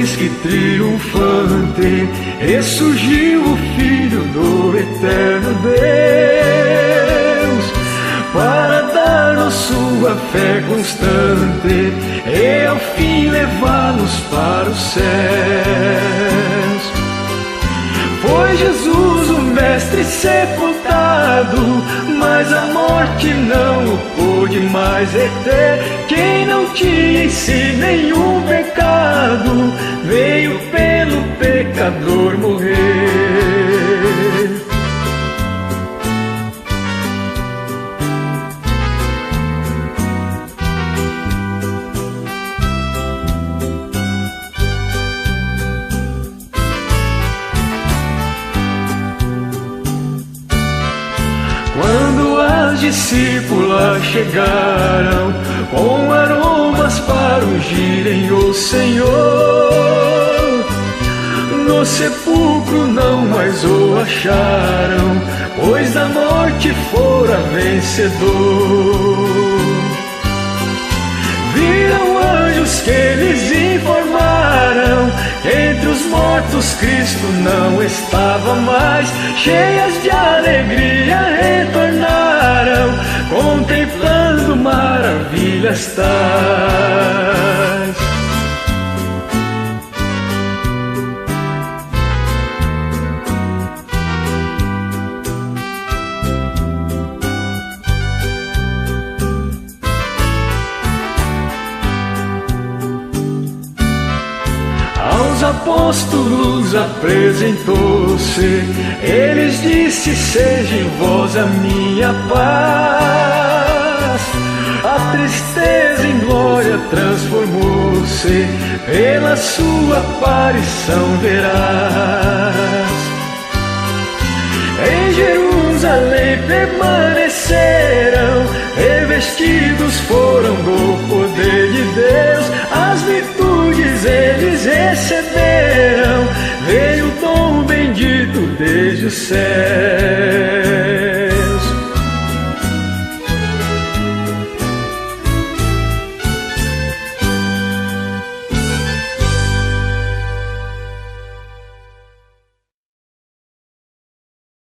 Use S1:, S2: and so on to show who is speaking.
S1: eis que triunfante ressurgiu o Filho do eterno Deus, para dar-nos sua fé constante e ao fim levá-nos para os céus. Foi Jesus o Mestre sepultado, mas a morte não o pôde mais reter. Quem não tinha em si nenhum pecado, veio pelo pecador morrer. Quando as discípulas chegaram com aromas para ungirem o Senhor, no sepulcro não mais o acharam, pois da morte fora vencedor. Viram anjos que lhes informaram que entre os mortos Cristo não estava mais. Cheias de alegria retornaram, contemplando maravilhas tais. Aos apóstolos apresentou-se, eles disse: seja em vós a minha paz. A tristeza em glória transformou-se, pela sua aparição verás. Em Jerusalém permaneceram, revestidos foram do poder de Deus. As virtudes eles receberam, veio o dom bendito desde o céu.